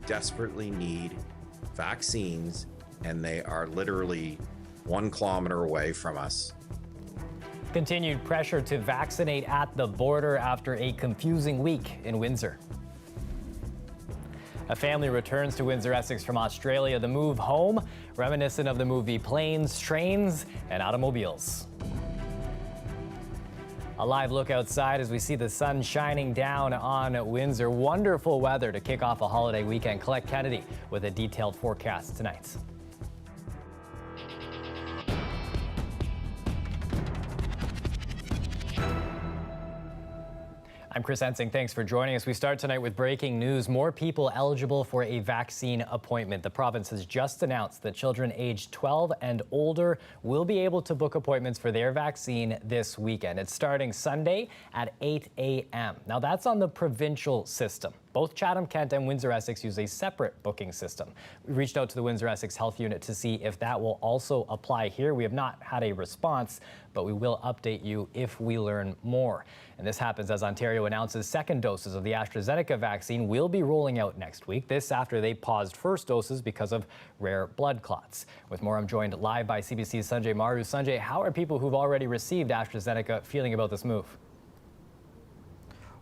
desperately need vaccines, and they are literally 1 kilometer away from us. Continued pressure to vaccinate at the border after a confusing week in Windsor. A family returns to Windsor, Essex from Australia. The move home, reminiscent of the movie Planes, Trains, and Automobiles. A live look outside as we see the sun shining down on Windsor. Wonderful weather to kick off a holiday weekend. Colette Kennedy with a detailed forecast tonight. I'm Chris Ensing. Thanks for joining us. We start tonight with breaking news. More people eligible for a vaccine appointment. The province has just announced that children aged 12 and older will be able to book appointments for their vaccine this weekend. It's starting Sunday at 8 a.m. Now, that's on the provincial system. Both Chatham-Kent and Windsor-Essex use a separate booking system. We reached out to the Windsor-Essex Health Unit to see if that will also apply here. We have not had a response, but we will update you if we learn more. And this happens as Ontario announces second doses of the AstraZeneca vaccine will be rolling out next week. This after they paused first doses because of rare blood clots. With more, I'm joined live by CBC's Sanjay Maru. Sanjay, how are people who've already received AstraZeneca feeling about this move?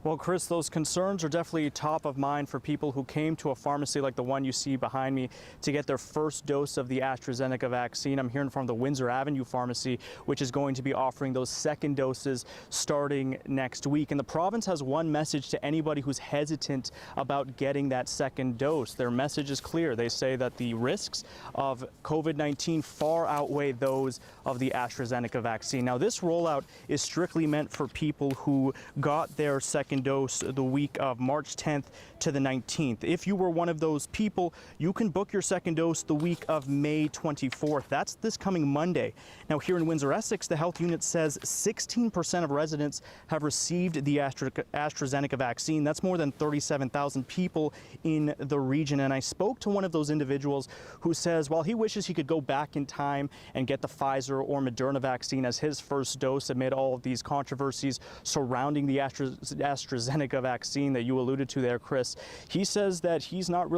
Well, Chris, those concerns are definitely top of mind for people who came to a pharmacy like the one you see behind me to get their first dose of the AstraZeneca vaccine. I'm hearing from the Windsor Avenue Pharmacy, which is going to be offering those second doses starting next week. And the province has one message to anybody who's hesitant about getting that second dose. Their message is clear. They say that the risks of COVID-19 far outweigh those of the AstraZeneca vaccine. Now, this rollout is strictly meant for people who got their second dose the week of March 10th to the 19th. If you were one of those people, you can book your second dose the week of May 24th. That's this coming Monday. Now, here in Windsor, Essex, the health unit says 16% of residents have received the AstraZeneca vaccine. That's more than 37,000 people in the region. And I spoke to one of those individuals who says, while he wishes he could go back in time and get the Pfizer or Moderna vaccine as his first dose amid all of these controversies surrounding the AstraZeneca vaccine that you alluded to there, Chris, he says that he's not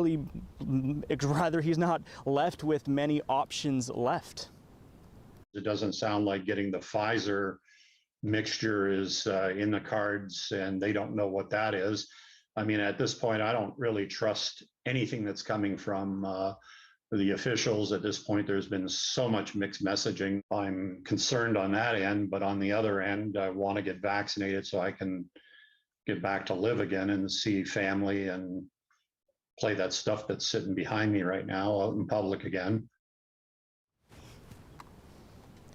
left with many options left. It doesn't sound like getting the Pfizer mixture is in the cards, and they don't know what that is. I mean, at this point, I don't really trust anything that's coming from the officials. At this point, there's been so much mixed messaging. I'm concerned on that end, but on the other end, I want to get vaccinated so I can get back to live again and see family and play that stuff that's sitting behind me right now out in public again.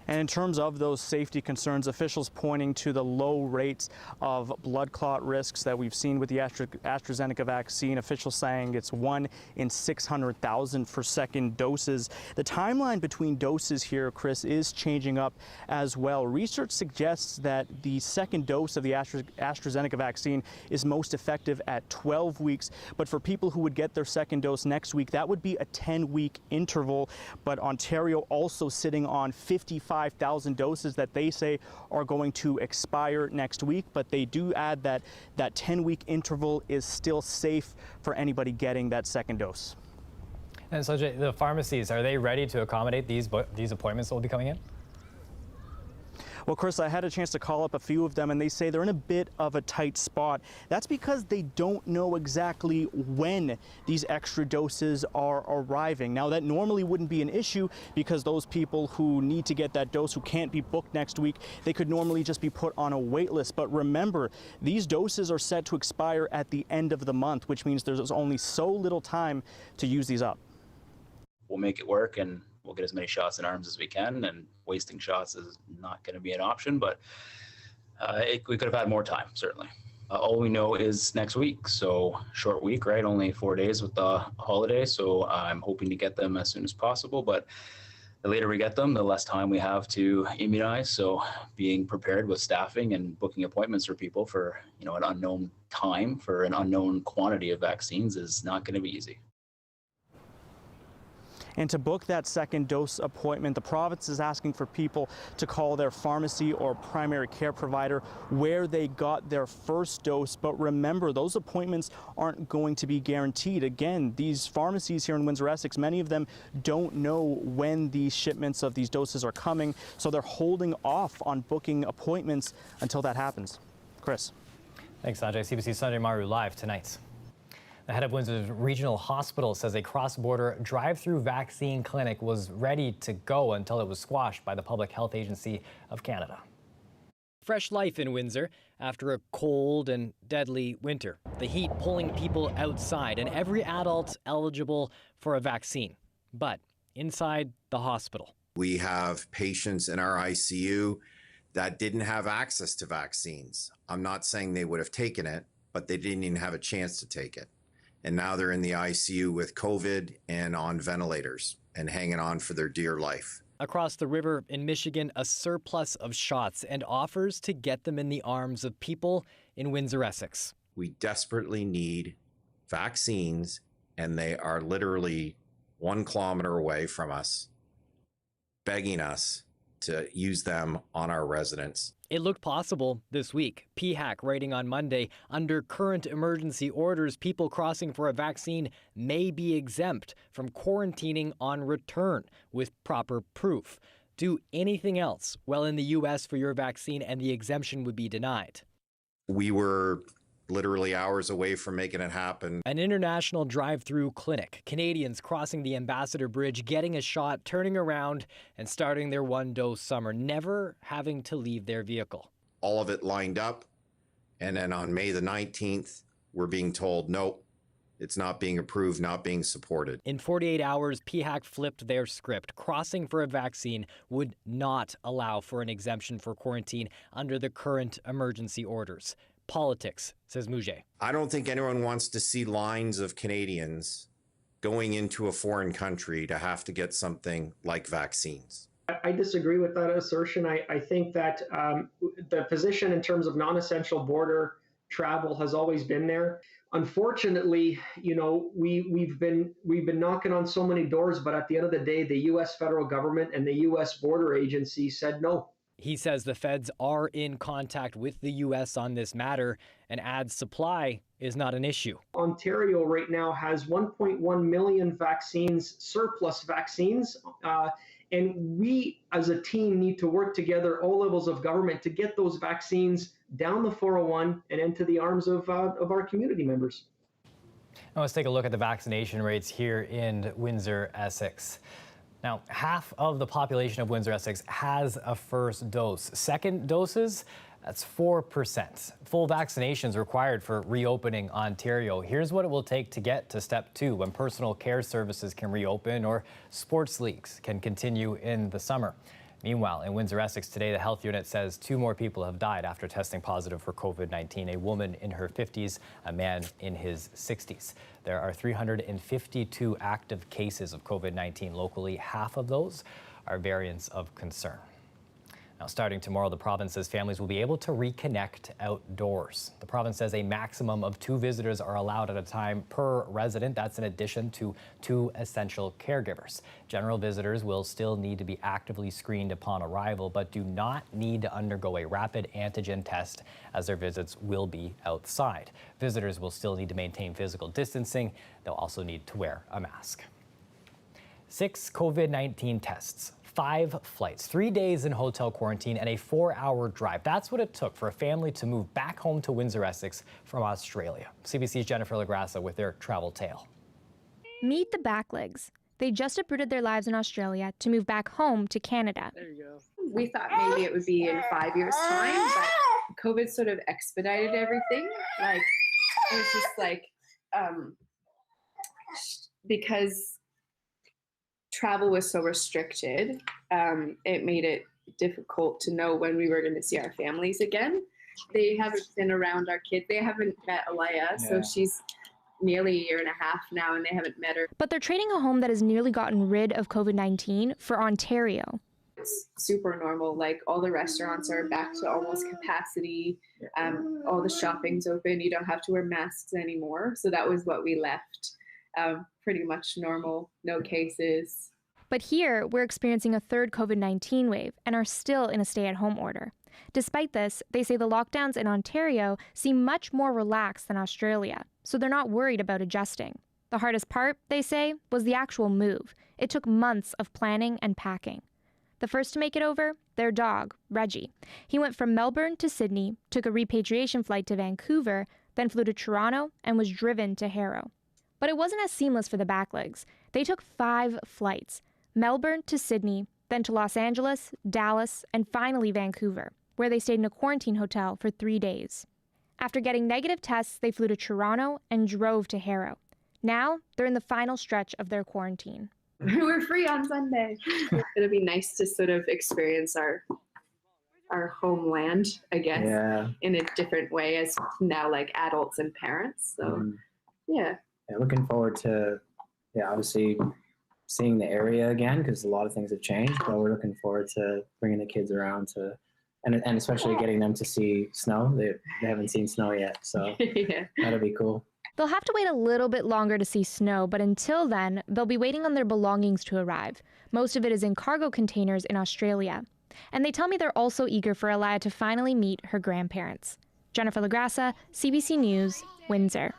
And in terms of those safety concerns, officials pointing to the low rates of blood clot risks that we've seen with the AstraZeneca vaccine, officials saying it's 1 in 600,000 for second doses. The timeline between doses here, Chris, is changing up as well. Research suggests that the second dose of the AstraZeneca vaccine is most effective at 12 weeks. But for people who would get their second dose next week, that would be a 10-week interval. But Ontario also sitting on 55,000 doses that they say are going to expire next week, but they do add that that 10-week interval is still safe for anybody getting that second dose. And so the pharmacies, are they ready to accommodate these appointments that will be coming in? Well, Chris, I had a chance to call up a few of them, and they say they're in a bit of a tight spot. That's because they don't know exactly when these extra doses are arriving. Now, that normally wouldn't be an issue because those people who need to get that dose, who can't be booked next week, they could normally just be put on a wait list. But remember, these doses are set to expire at the end of the month, which means there's only so little time to use these up. We'll make it work, and we'll get as many shots in arms as we can, and wasting shots is not going to be an option, but we could have had more time, certainly. All we know is next week, so short week, right? Only 4 days with the holiday, so I'm hoping to get them as soon as possible, but the later we get them, the less time we have to immunize, so being prepared with staffing and booking appointments for people for an unknown time for an unknown quantity of vaccines is not going to be easy. And to book that second dose appointment, the province is asking for people to call their pharmacy or primary care provider where they got their first dose. But remember, those appointments aren't going to be guaranteed. Again, these pharmacies here in Windsor, Essex, many of them don't know when these shipments of these doses are coming, so they're holding off on booking appointments until that happens. Chris. Thanks, Sanjay. CBC Sunday Maru live tonight. The head of Windsor's regional hospital says a cross-border drive-through vaccine clinic was ready to go until it was squashed by the Public Health Agency of Canada. Fresh life in Windsor after a cold and deadly winter. The heat pulling people outside and every adult eligible for a vaccine. But inside the hospital, we have patients in our ICU that didn't have access to vaccines. I'm not saying they would have taken it, but they didn't even have a chance to take it. And now they're in the ICU with COVID and on ventilators and hanging on for their dear life. Across the river in Michigan, a surplus of shots and offers to get them in the arms of people in Windsor, Essex. We desperately need vaccines, and they are literally 1 kilometer away from us, begging us to use them on our residents. It looked possible this week. PHAC writing on Monday, under current emergency orders, people crossing for a vaccine may be exempt from quarantining on return with proper proof. Do anything else while in the U.S. for your vaccine and the exemption would be denied. We were literally hours away from making it happen. An international drive-through clinic. Canadians crossing the Ambassador Bridge, getting a shot, turning around and starting their 1-dose summer, never having to leave their vehicle. All of it lined up. And then on May the 19th, we're being told, nope, it's not being approved, not being supported. In 48 hours, PHAC flipped their script. Crossing for a vaccine would not allow for an exemption for quarantine under the current emergency orders. Politics, says Mouget. I don't think anyone wants to see lines of Canadians going into a foreign country to have to get something like vaccines. I disagree with that assertion. I think that the position in terms of non-essential border travel has always been there. Unfortunately, you know, we've been knocking on so many doors, but at the end of the day, the U.S. federal government and the U.S. border agency said no. He says the feds are in contact with the U.S. on this matter and adds supply is not an issue. Ontario right now has 1.1 million vaccines, surplus vaccines, and we as a team need to work together, all levels of government, to get those vaccines down the 401 and into the arms of our community members. Now let's take a look at the vaccination rates here in Windsor, Essex. Now, half of the population of Windsor, Essex has a first dose. Second doses, that's 4%. Full vaccinations required for reopening Ontario. Here's what it will take to get to step 2 when personal care services can reopen or sports leagues can continue in the summer. Meanwhile, in Windsor, Essex today, the health unit says 2 more people have died after testing positive for COVID-19, a woman in her 50s, a man in his 60s. There are 352 active cases of COVID-19 locally. Half of those are variants of concern. Now, starting tomorrow, the province says families will be able to reconnect outdoors. The province says a maximum of 2 visitors are allowed at a time per resident. That's in addition to 2 essential caregivers. General visitors will still need to be actively screened upon arrival, but do not need to undergo a rapid antigen test as their visits will be outside. Visitors will still need to maintain physical distancing. They'll also need to wear a mask. 6 COVID-19 tests, 5 flights, 3 days in hotel quarantine, and a 4-hour drive. That's what it took for a family to move back home to Windsor, Essex from Australia. CBC's Jennifer Lagrassa with their travel tale. Meet the Backlegs. They just uprooted their lives in Australia to move back home to Canada. There you go. We thought maybe it would be in 5 years' time, but COVID sort of expedited everything. Like, it was just like, because travel was so restricted, it made it difficult to know when we were going to see our families again. They haven't been around our kid. They haven't met Alaya, so she's nearly 1.5 years now, and they haven't met her. But they're trading a home that has nearly gotten rid of COVID-19 for Ontario. It's super normal. Like, all the restaurants are back to almost capacity. All the shopping's open. You don't have to wear masks anymore. So that was what we left. Pretty much normal, no cases. But here, we're experiencing a third COVID-19 wave and are still in a stay-at-home order. Despite this, they say the lockdowns in Ontario seem much more relaxed than Australia, so they're not worried about adjusting. The hardest part, they say, was the actual move. It took months of planning and packing. The first to make it over? Their dog, Reggie. He went from Melbourne to Sydney, took a repatriation flight to Vancouver, then flew to Toronto and was driven to Harrow. But it wasn't as seamless for the backlegs. They took 5 flights, Melbourne to Sydney, then to Los Angeles, Dallas, and finally Vancouver, where they stayed in a quarantine hotel for 3 days. After getting negative tests, they flew to Toronto and drove to Harrow. Now, they're in the final stretch of their quarantine. We're free on Sunday. It'll be nice to sort of experience our homeland, I guess, in a different way as now like adults and parents. So, yeah, looking forward to, obviously seeing the area again because a lot of things have changed. But we're looking forward to bringing the kids around and especially getting them to see snow. They haven't seen snow yet, so that'll be cool. They'll have to wait a little bit longer to see snow, but until then, they'll be waiting on their belongings to arrive. Most of it is in cargo containers in Australia. And they tell me they're also eager for Alaya to finally meet her grandparents. Jennifer Lagrassa, CBC News, Windsor.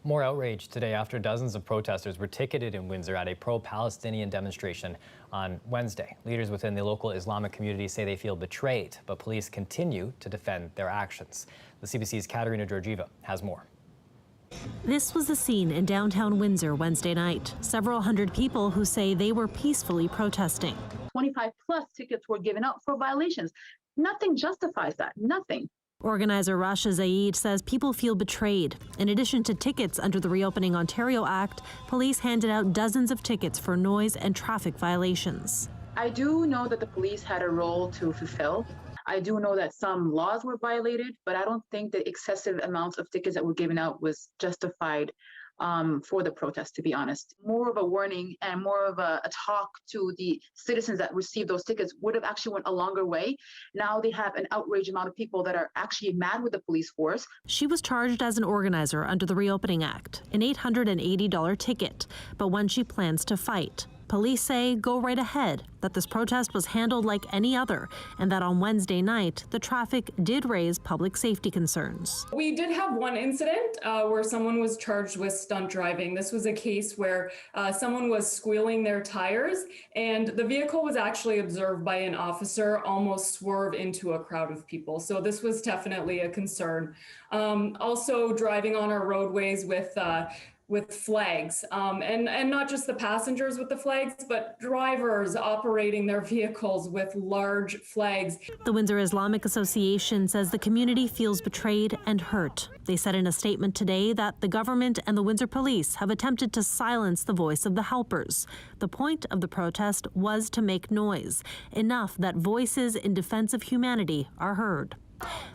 More outrage today after dozens of protesters were ticketed in Windsor at a pro-Palestinian demonstration on Wednesday. Leaders within the local Islamic community say they feel betrayed, but police continue to defend their actions. The CBC's Katerina Georgieva has more. This was the scene in downtown Windsor Wednesday night. Several hundred people who say they were peacefully protesting. 25 plus tickets were given out for violations. Nothing justifies that, nothing. Organizer Rasha Zaid says people feel betrayed. In addition to tickets under the Reopening Ontario Act, police handed out dozens of tickets for noise and traffic violations. I do know that the police had a role to fulfill. I do know that some laws were violated, but I don't think the excessive amounts of tickets that were given out was justified for the protest, to be honest. More of a warning and more of a talk to the citizens that received those tickets would have actually went a longer way. Now they have an outraged amount of people that are actually mad with the police force. She was charged as an organizer under the Reopening Act, an $880 ticket, but one she plans to fight. Police say go right ahead, that this protest was handled like any other, and that on Wednesday night, the traffic did raise public safety concerns. We did have one incident where someone was charged with stunt driving. This was a case where someone was squealing their tires, and the vehicle was actually observed by an officer almost swerve into a crowd of people. So this was definitely a concern. Also driving on our roadways with flags, and not just the passengers with the flags, but drivers operating their vehicles with large flags. The Windsor Islamic Association says the community feels betrayed and hurt. They said in a statement today that the government and the Windsor police have attempted to silence the voice of the helpers. The point of the protest was to make noise, enough that voices in defense of humanity are heard.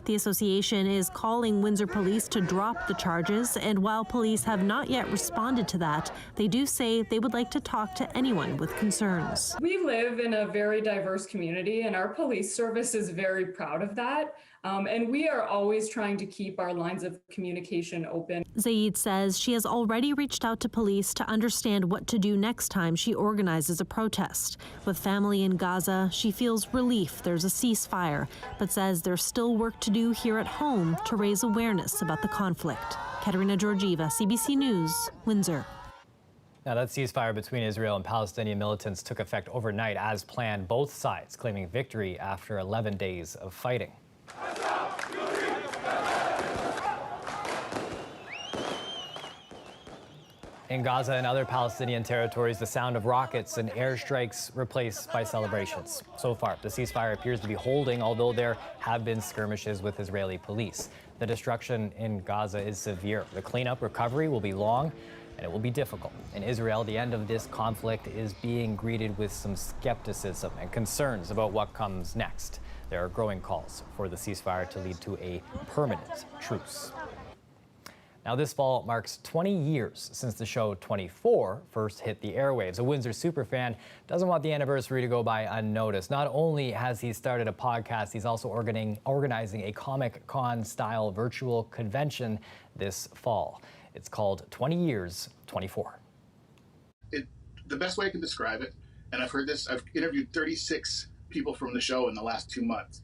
The association is calling Windsor police to drop the charges, and while police have not yet responded to that, they do say they would like to talk to anyone with concerns. We live in a very diverse community, and our police service is very proud of that. And we are always trying to keep our lines of communication open. Zaid says she has already reached out to police to understand what to do next time she organizes a protest. With family in Gaza, she feels relief there's a ceasefire, but says there's still work to do here at home to raise awareness about the conflict. Katerina Georgieva, CBC News, Windsor. Now, that ceasefire between Israel and Palestinian militants took effect overnight as planned, both sides claiming victory after 11 days of fighting. In Gaza and other Palestinian territories, the sound of rockets and airstrikes replaced by celebrations. So far, the ceasefire appears to be holding, although there have been skirmishes with Israeli police. The destruction in Gaza is severe. The cleanup recovery will be long, and it will be difficult. In Israel, the end of this conflict is being greeted with some skepticism and concerns about what comes next. There are growing calls for the ceasefire to lead to a permanent truce. Now, this fall marks 20 years since the show 24 first hit the airwaves. A Windsor superfan doesn't want the anniversary to go by unnoticed. Not only has he started a podcast, he's also organizing a Comic-Con-style virtual convention this fall. It's called 20 Years, 24. It the best way I can describe it, and I've heard this, I've interviewed 36 people from the show in the last 2 months,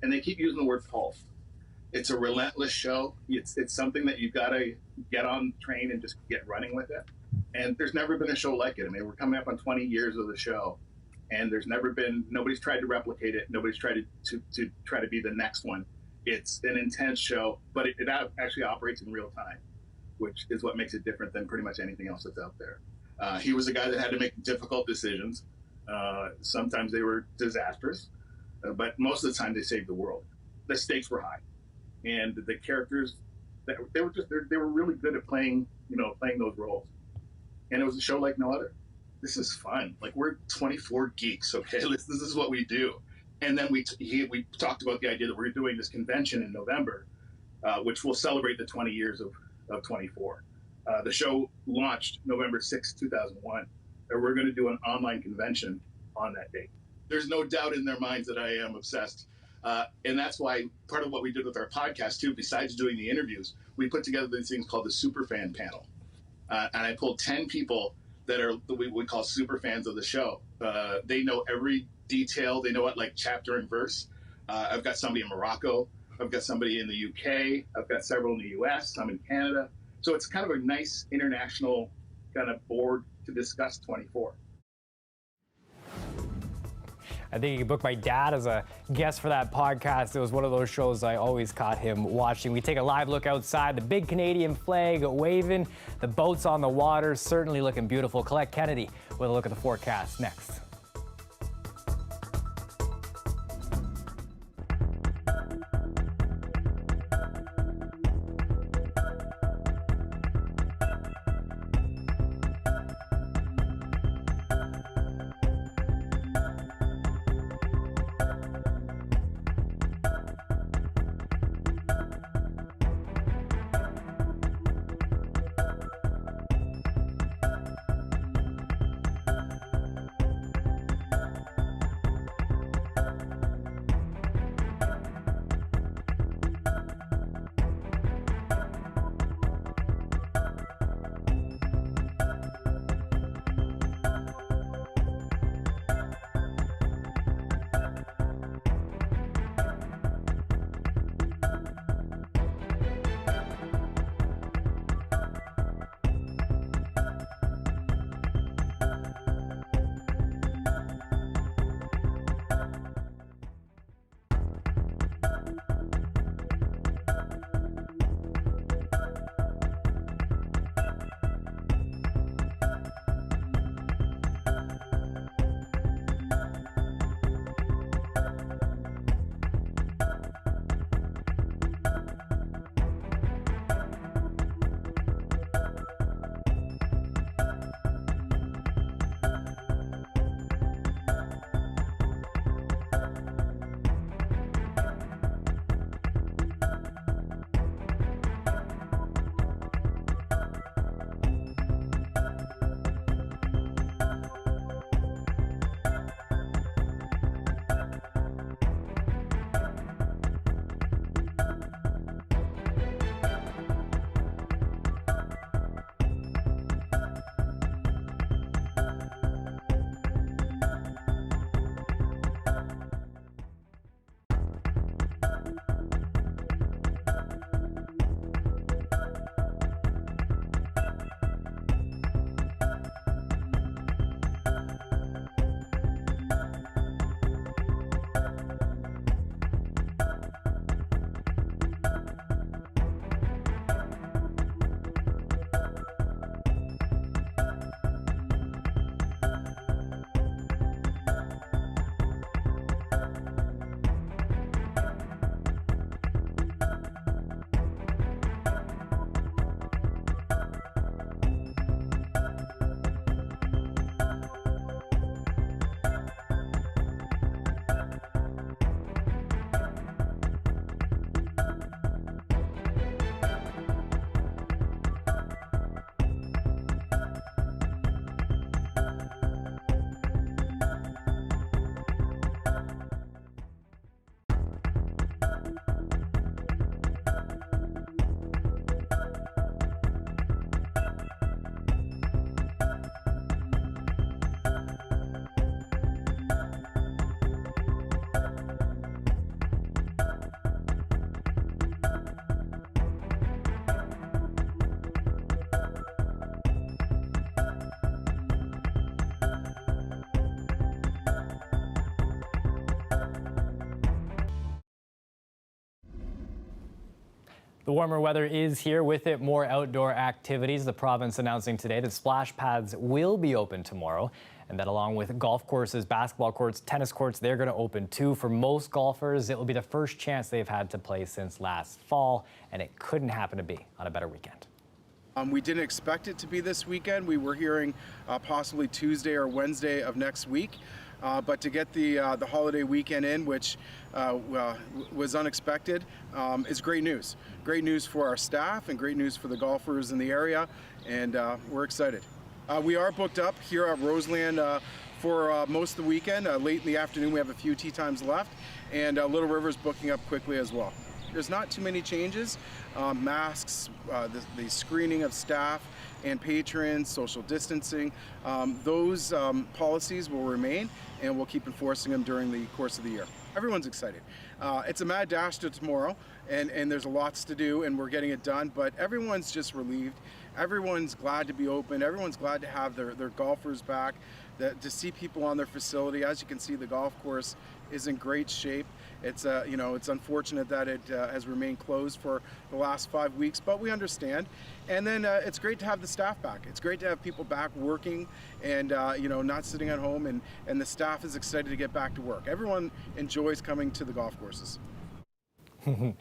and they keep using the word pulse. It's a relentless show. It's something that you've got to get on the train and just get running with it. And there's never been a show like it. I mean, we're coming up on 20 years of the show, and nobody's tried to replicate it. Nobody's tried to try to be the next one. It's an intense show, but it actually operates in real time, which is what makes it different than pretty much anything else that's out there. He was a guy that had to make difficult decisions. Sometimes they were disastrous, but most of the time they saved the world. The stakes were high, and the characters they were really good at playing those roles. And it was a show like no other. This is fun. Like, we're 24 geeks, okay? This is what we do. And then we talked about the idea that we're doing this convention in November, which will celebrate the 20 years of 24. The show launched November 6, 2001, and we're going to do an online convention on that date. There's no doubt in their minds that I am obsessed. And that's why part of what we did with our podcast, too, besides doing the interviews, we put together these things called the Superfan panel. And I pulled 10 people that we call super fans of the show. They know every detail. They know it like chapter and verse. I've got somebody in Morocco. I've got somebody in the UK. I've got several in the US, some in Canada. So it's kind of a nice international kind of board to discuss 24. I think you can book my dad as a guest for that podcast. It was one of those shows I always caught him watching. We take a live look outside, the big Canadian flag waving, the boats on the water, certainly looking beautiful. Colette Kennedy with a look at the forecast next. The warmer weather is here. With it, more outdoor activities. The province announcing today that splash pads will be open tomorrow, and that along with golf courses, basketball courts, tennis courts, they're going to open too. For most golfers, it will be the first chance they've had to play since last fall, and it couldn't happen to be on a better weekend. We didn't expect it to be this weekend. We were hearing possibly Tuesday or Wednesday of next week. But to get the holiday weekend in, which was unexpected, is great news. Great news for our staff and great news for the golfers in the area, and we're excited. We are booked up here at Roseland for most of the weekend. Late in the afternoon, we have a few tee times left, and Little River's booking up quickly as well. There's not too many changes. Masks, the screening of staff and patrons, social distancing, those policies will remain, and we'll keep enforcing them during the course of the year. Everyone's excited. It's a mad dash to tomorrow, and there's lots to do, and we're getting it done, but everyone's just relieved. Everyone's glad to be open. Everyone's glad to have their golfers back, to see people on their facility. As you can see, the golf course is in great shape. It's it's unfortunate that it has remained closed for the last 5 weeks, but we understand. And then it's great to have the staff back. It's great to have people back working and not sitting at home, and the staff is excited to get back to work. Everyone enjoys coming to the golf courses.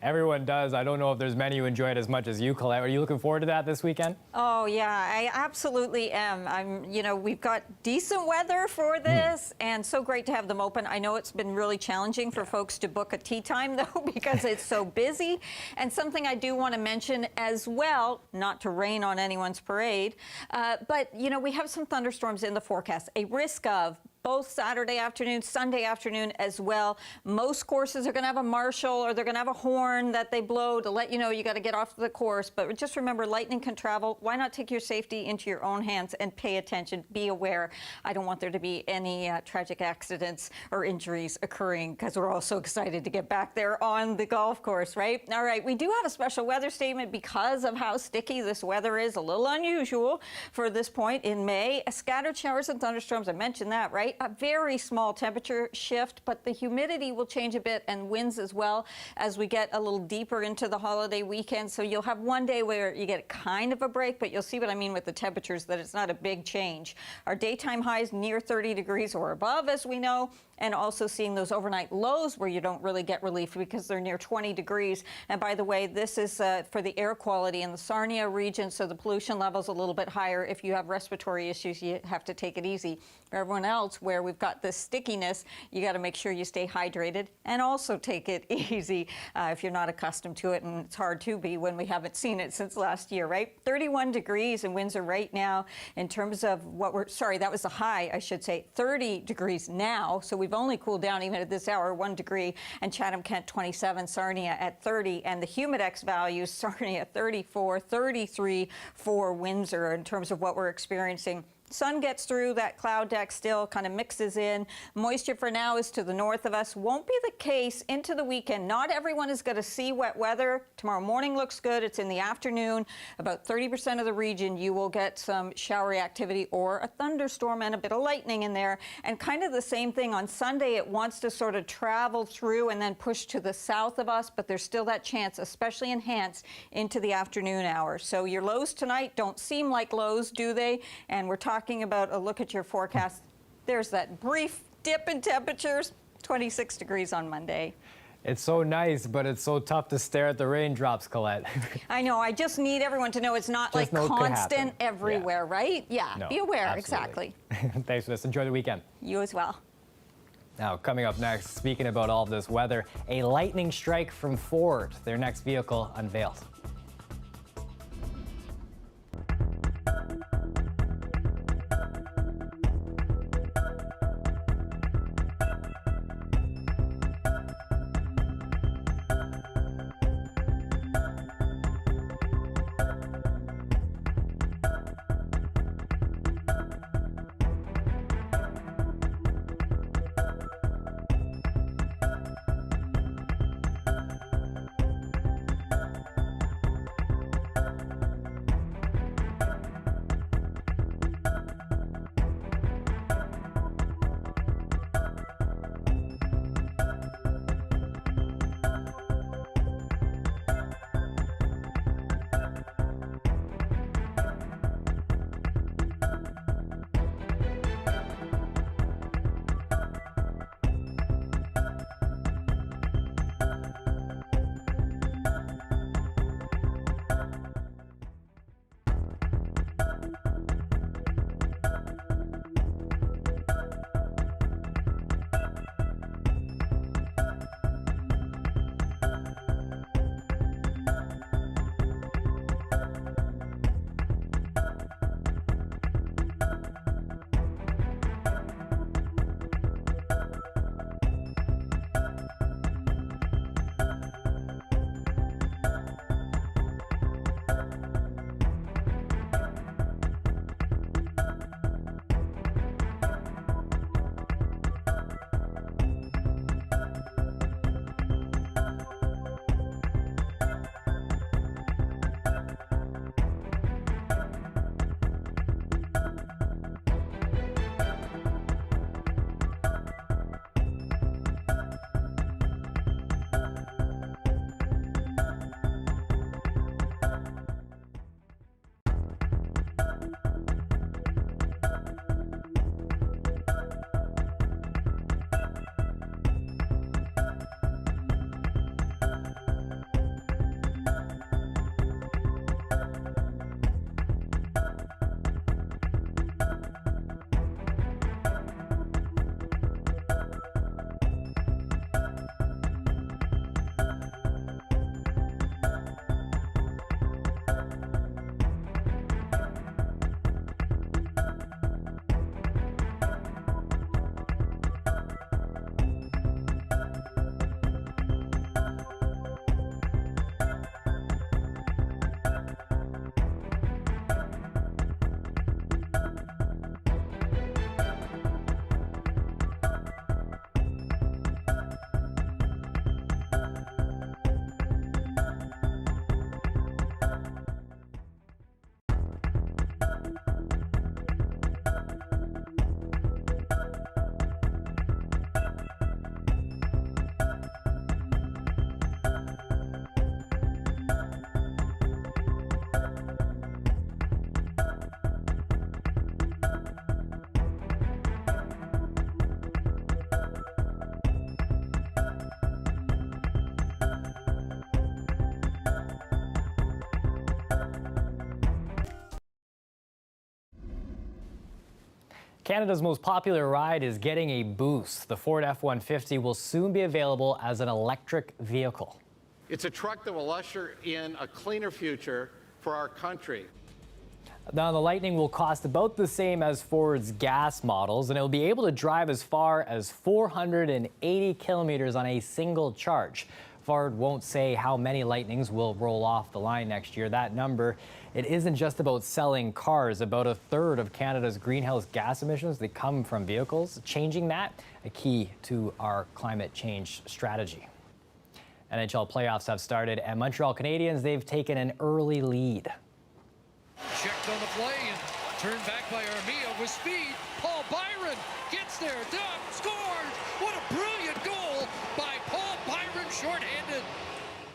Everyone does. I don't know if there's many who enjoy it as much as you, Colette. Are you looking forward to that this weekend? Oh yeah, I absolutely am. We've got decent weather for this, and so great to have them open. I know it's been really challenging for folks to book a tee time though, because it's so busy. And something I do want to mention as well, not to rain on anyone's parade, but we have some thunderstorms in the forecast. A risk of both Saturday afternoon, Sunday afternoon as well. Most courses are going to have a marshal, or they're going to have a horn that they blow to let you know you got to get off the course. But just remember, lightning can travel. Why not take your safety into your own hands and pay attention? Be aware. I don't want there to be any tragic accidents or injuries occurring, because we're all so excited to get back there on the golf course, right? All right, we do have a special weather statement because of how sticky this weather is. A little unusual for this point in May. Scattered showers and thunderstorms, I mentioned that, right? A very small temperature shift, but the humidity will change a bit, and winds as well as we get a little deeper into the holiday weekend. So you'll have one day where you get kind of a break, but you'll see what I mean with the temperatures, that it's not a big change. Our daytime highs near 30 degrees or above, as we know, and also seeing those overnight lows where you don't really get relief because they're near 20 degrees. And by the way, this is for the air quality in the Sarnia region, so the pollution level's a little bit higher. If you have respiratory issues, you have to take it easy. For everyone else, where we've got this stickiness, you got to make sure you stay hydrated and also take it easy if you're not accustomed to it, and it's hard to be when we haven't seen it since last year, right? 31 degrees in Windsor right now. In terms of that was the high, I should say, 30 degrees now, so we've only cooled down even at this hour 1 degree, and Chatham-Kent 27, Sarnia at 30, and the humidex values, Sarnia 34, 33 for Windsor in terms of what we're experiencing. Sun gets through, that cloud deck still kind of mixes in. Moisture for now is to the north of us. Won't be the case into the weekend. Not everyone is going to see wet weather. Tomorrow morning looks good. It's in the afternoon. About 30% of the region, you will get some showery activity or a thunderstorm and a bit of lightning in there. And kind of the same thing on Sunday. It wants to sort of travel through and then push to the south of us, but there's still that chance, especially enhanced into the afternoon hours. So your lows tonight don't seem like lows, do they? And we're talking about a look at your forecast. There's that brief dip in temperatures, 26 degrees on Monday. It's so nice, but it's so tough to stare at the raindrops, Colette. I know. I just need everyone to know it's not like constant everywhere, right? Yeah, no, be aware. absolutely. Exactly. Thanks for this. Enjoy the weekend. You as well. Now, coming up next, speaking about all of this weather, a lightning strike from Ford, their next vehicle unveiled. Canada's most popular ride is getting a boost. The Ford F-150 will soon be available as an electric vehicle. It's a truck that will usher in a cleaner future for our country. Now, the Lightning will cost about the same as Ford's gas models, and it will be able to drive as far as 480 kilometers on a single charge. Ford won't say how many Lightnings will roll off the line next year. That number, it isn't just about selling cars. About a third of Canada's greenhouse gas emissions, they come from vehicles. Changing that, a key to our climate change strategy. NHL playoffs have started, and Montreal Canadiens, they've taken an early lead. Checked on the play and turned back by Armia with speed. Paul Byron gets there, scores! What a brilliant goal by Paul Byron, shorthanded.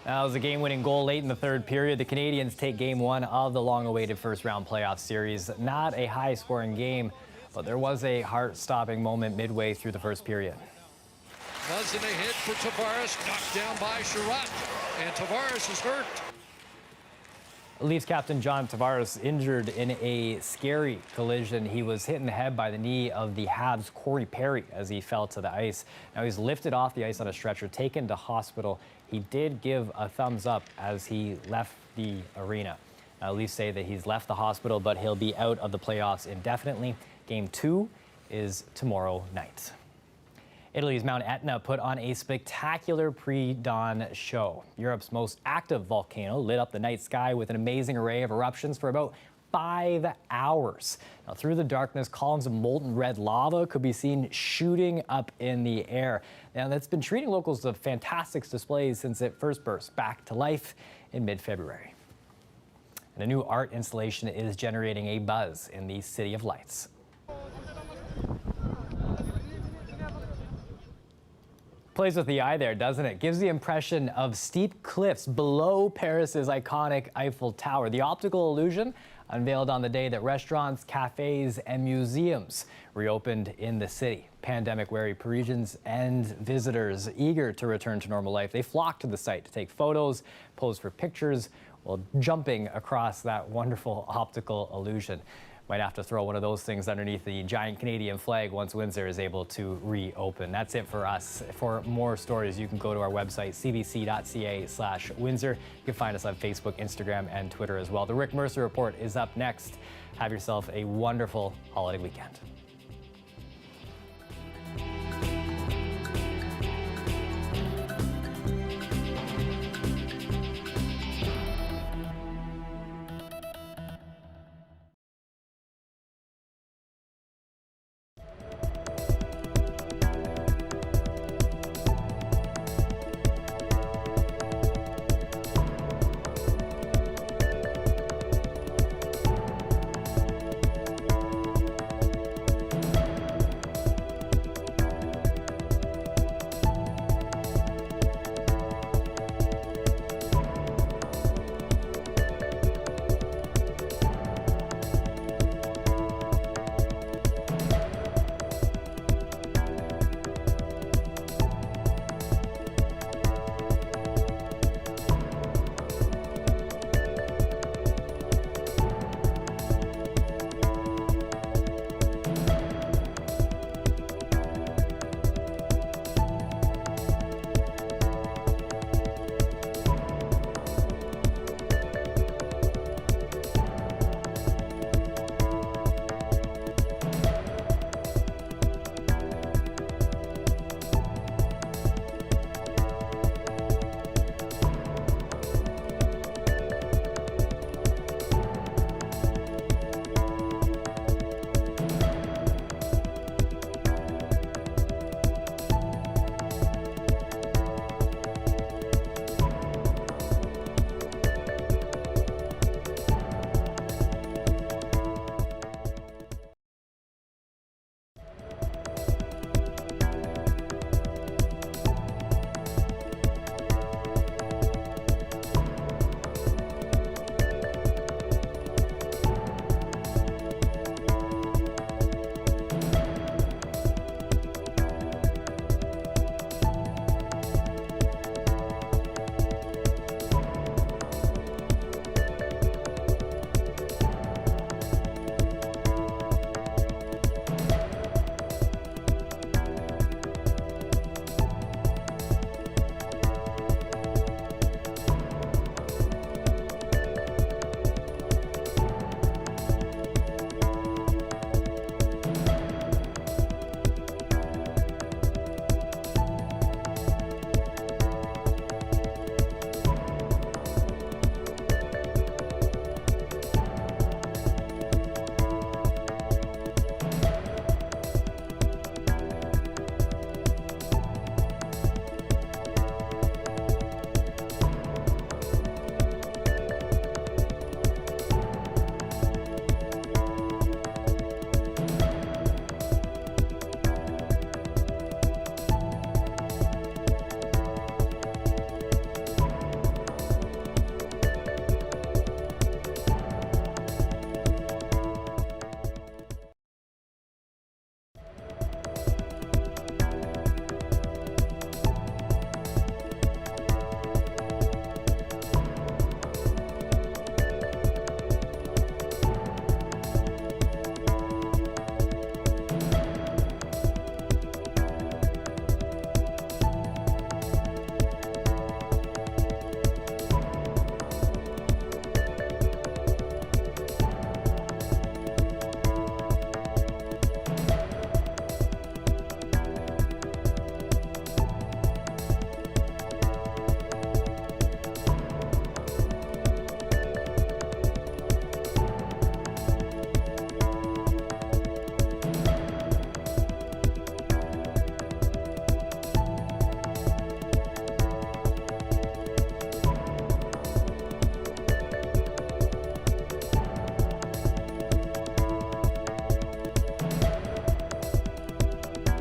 That was a game-winning goal late in the third period. The Canadiens take game one of the long-awaited first-round playoff series. Not a high-scoring game, but there was a heart-stopping moment midway through the first period. Muzzin ahead for Tavares, knocked down by Sherratt, and Tavares is hurt. Leafs captain John Tavares injured in a scary collision. He was hit in the head by the knee of the Habs' Corey Perry as he fell to the ice. Now he's lifted off the ice on a stretcher, taken to hospital. He did give a thumbs up as he left the arena. Now, Leafs say that he's left the hospital, but he'll be out of the playoffs indefinitely. Game 2 is tomorrow night. Italy's Mount Etna put on a spectacular pre-dawn show. Europe's most active volcano lit up the night sky with an amazing array of eruptions for about 5 hours. Now, through the darkness, columns of molten red lava could be seen shooting up in the air. Now, that's been treating locals to fantastic displays since it first burst back to life in mid-February. And a new art installation is generating a buzz in the City of Lights. Plays with the eye there, doesn't it? Gives the impression of steep cliffs below Paris's iconic Eiffel Tower. The optical illusion unveiled on the day that restaurants, cafes, and museums reopened in the city. Pandemic-wary Parisians and visitors eager to return to normal life, they flocked to the site to take photos, pose for pictures, while jumping across that wonderful optical illusion. Might have to throw one of those things underneath the giant Canadian flag once Windsor is able to reopen. That's it for us. For more stories, you can go to our website, cbc.ca/Windsor. You can find us on Facebook, Instagram, and Twitter as well. The Rick Mercer Report is up next. Have yourself a wonderful holiday weekend.